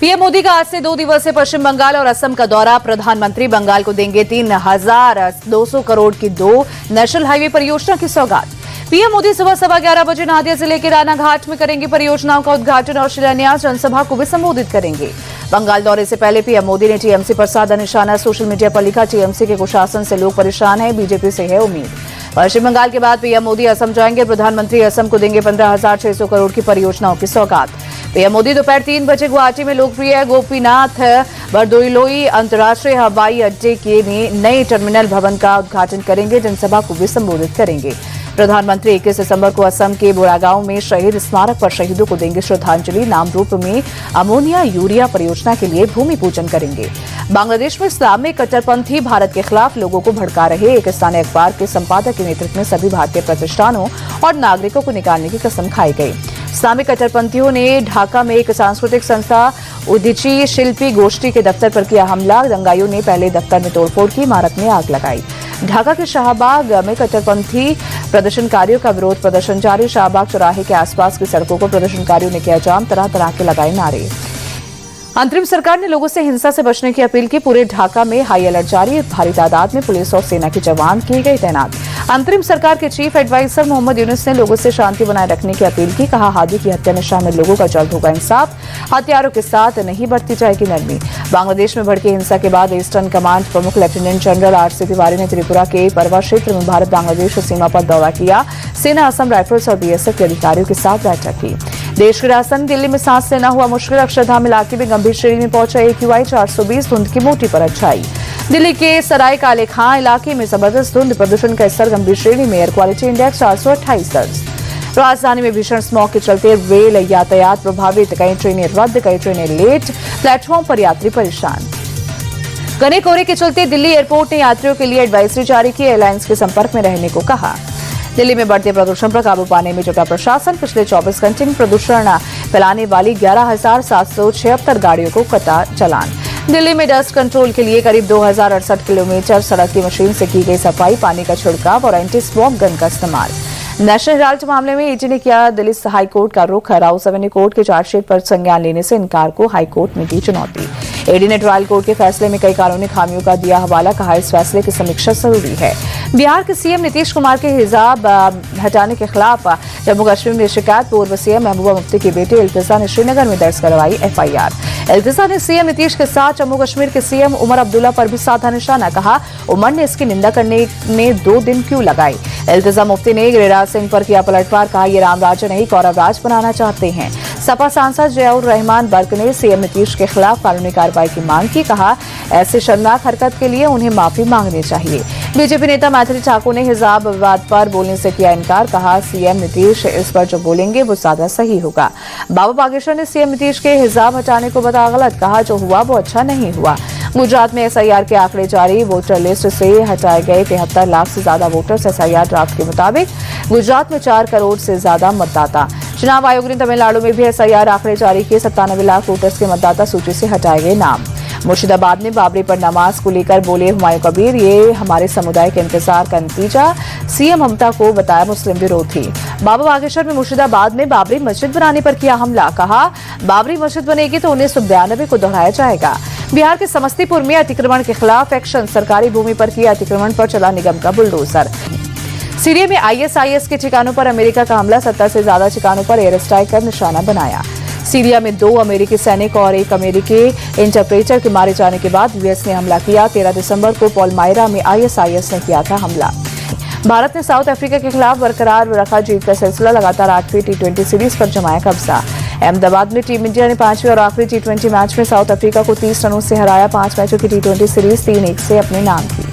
PM Modi का आज से 2 दिवसीय पश्चिम बंगाल और असम का दौरा। प्रधानमंत्री बंगाल को देंगे 3,200 करोड़ की 2 नेशनल हाईवे परियोजना की सौगात। पीएम मोदी सुबह 11:15 बजे नादिया जिले के राना घाट में करेंगे परियोजनाओं का उद्घाटन और शिलान्यास। जनसभा को भी संबोधित करेंगे। बंगाल दौरे से पहले पीएम मोदी ने टीएमसी पर साधा निशाना। सोशल मीडिया पर लिखा, टीएमसी के कुशासन से लोग परेशान हैं, बीजेपी से है उम्मीद। पश्चिम बंगाल के बाद पीएम मोदी असम जाएंगे। प्रधानमंत्री असम को देंगे 15,600 करोड़ की परियोजनाओं की सौगात। पीएम मोदी दोपहर 3 बजे गुवाहाटी में लोकप्रिय गोपीनाथ बरदोइलोई अंतर्राष्ट्रीय हवाई अड्डे के नए टर्मिनल भवन का उद्घाटन करेंगे। जनसभा को भी संबोधित करेंगे। प्रधानमंत्री 21 दिसंबर को असम के बोरागांव में शहीद स्मारक पर शहीदों को देंगे श्रद्धांजलि। नामरूप में अमोनिया यूरिया परियोजना के लिए भूमि पूजन करेंगे। बांग्लादेश में इस्लामिक कट्टरपंथी भारत के खिलाफ लोगों को भड़का रहे एक स्थानीय अखबार के संपादक के नेतृत्व में सभी भारतीय प्रतिष्ठानों और नागरिकों को निकालने की कसम खाई गई। इस्लामिक कट्टरपंथियों ने ढाका में एक सांस्कृतिक संस्था उदीची शिल्पी गोष्ठी के दफ्तर पर किया हमला। दंगाइयों ने पहले दफ्तर में तोड़फोड़ की, इमारत में आग लगाई। ढाका के शाहबाग में कट्टरपंथी प्रदर्शनकारियों का विरोध प्रदर्शन जारी। शाहबाग चौराहे के आसपास की सड़कों को प्रदर्शनकारियों ने किया जाम, तरह तरह के लगाए नारे। अंतरिम सरकार ने लोगों से हिंसा से बचने की अपील की। पूरे ढाका में हाई अलर्ट जारी। भारी तादाद में पुलिस और सेना के जवान किए गए तैनात। अंतरिम सरकार के चीफ एडवाइजर मोहम्मद यूनुस ने लोगों से शांति बनाए रखने की अपील की। कहा, हादी की हत्या में शामिल लोगों का जल्द होगा इंसाफ। हथियारों के साथ नहीं बरती जाएगी नरमी। बांग्लादेश में भड़की हिंसा के बाद ईस्टर्न कमांड प्रमुख लेफ्टिनेंट जनरल आर.सी. तिवारी ने त्रिपुरा के परवा क्षेत्र में भारत बांग्लादेश सीमा पर दौरा किया। सेना, असम राइफल्स और बीएसएफ के अधिकारियों के साथ बैठक की। देश की राजधानी दिल्ली में सांस लेना हुआ मुश्किल। अक्षरधाम इलाके में गंभीर श्रेणी में पहुंचा AQI 420। धुंध की मोटी परत छाई। दिल्ली के सराय काले खां इलाके में जबरदस्त धुंध। प्रदूषण का स्तर गंभीर श्रेणी में। एयर क्वालिटी इंडेक्स 428 दर्ज। राजधानी में भीषण स्मॉग के चलते रेल यातायात प्रभावित। कई ट्रेनें रद्द, कई ट्रेनें लेट। प्लेटफॉर्म पर यात्री परेशान। घने कोहरे के चलते दिल्ली एयरपोर्ट ने यात्रियों के लिए एडवाइजरी जारी की। एयरलाइंस के संपर्क में रहने को कहा। दिल्ली में बढ़ते प्रदूषण पर काबू पाने में जुटा प्रशासन। पिछले 24 घंटे में प्रदूषण फैलाने वाली 11,776 गाड़ियों को कटा चालान। दिल्ली में डस्ट कंट्रोल के लिए करीब 2,068 किलोमीटर सड़क की मशीन से की गई सफाई। पानी का छिड़काव और एंटी स्मॉग गन का इस्तेमाल। नेशनल हेराल्ड मामले में ईडी ने किया दिल्ली हाईकोर्ट का रुख। राउस एवेन्यू कोर्ट के चार्जशीट पर संज्ञान लेने से इनकार को हाईकोर्ट में दी चुनौती। ईडी ने ट्रायल कोर्ट के फैसले में कई कानूनी खामियों का दिया हवाला। कहा, इस फैसले की समीक्षा जरूरी है। बिहार के सीएम नीतीश कुमार के हिजाब हटाने के खिलाफ जम्मू कश्मीर में शिकायत। पूर्व सीएम महबूबा मुफ्ती की बेटी इल्तिजा ने श्रीनगर में दर्ज करवाई FIR। इल्तिजा ने सीएम नीतीश के साथ जम्मू कश्मीर के सीएम उमर अब्दुल्ला पर भी साधा निशाना। कहा, उमर ने इसकी निंदा करने में 2 दिन क्यों लगाए। इल्तिजा मुफ्ती ने गिरिराज सिंह पर किया पलटवार। कहा, ये राम राज्य नहीं कौरव राज बनाना चाहते हैं। सपा सांसद जयाउर रहमान बर्क ने सीएम नीतीश के खिलाफ कानूनी कार्रवाई की मांग की। कहा, ऐसे शर्मनाक हरकत के लिए उन्हें माफी मांगनी चाहिए। बीजेपी नेता मैथिली ठाकुर ने हिजाब विवाद पर बोलने से किया इनकार। कहा, सीएम नीतीश इस पर जो बोलेंगे वो ज्यादा सही होगा। बाबा बागेश्वर ने सीएम नीतीश के हिजाब हटाने को बताया गलत। कहा, जो हुआ वो अच्छा नहीं हुआ। गुजरात में SIR के आंकड़े जारी। वोटर लिस्ट से हटाए गए 73 लाख से ज्यादा वोटर्स। SIR ड्राफ्ट के मुताबिक गुजरात में 4 करोड़ से ज्यादा मतदाता। चुनाव आयोग ने तमिलनाडु में भी SIR आंकड़े जारी किए। 97 लाख वोटर्स के मतदाता सूची से हटाए गए नाम। मुर्शिदाबाद में बाबरी पर नमाज को लेकर बोले हुमायूं कबीर, ये हमारे समुदाय के इंतजार का नतीजा। सीएम ममता को बताया मुस्लिम विरोधी। बाबा बागेश्वर में मुर्शिदाबाद में बाबरी मस्जिद बनाने पर किया हमला। कहा, बाबरी मस्जिद बनेगी तो 1992 को दोहराया जाएगा। बिहार के समस्तीपुर में अतिक्रमण के खिलाफ एक्शन। सरकारी भूमि पर किया अतिक्रमण पर चला निगम का बुलडोजर। सीरिया में ISIS के ठिकानों पर अमेरिका का हमला। 70 से ज्यादा ठिकानों पर एयर स्ट्राइक कर निशाना बनाया। सीरिया में 2 अमेरिकी सैनिक और 1 अमेरिकी इंटरप्रेटर के मारे जाने के बाद US ने हमला किया। 13 दिसंबर को पॉलमायरा में ISIS ने किया था हमला। भारत ने साउथ अफ्रीका के खिलाफ बरकरार रखा जीत का सिलसिला। लगातार 8वीं T20 सीरीज पर जमाया कब्जा। अहमदाबाद में टीम इंडिया ने 5वें और आखिरी T20 मैच में साउथ अफ्रीका को 30 रनों से हराया। 5 मैचों की T20 सीरीज 3-1 से अपने नाम की।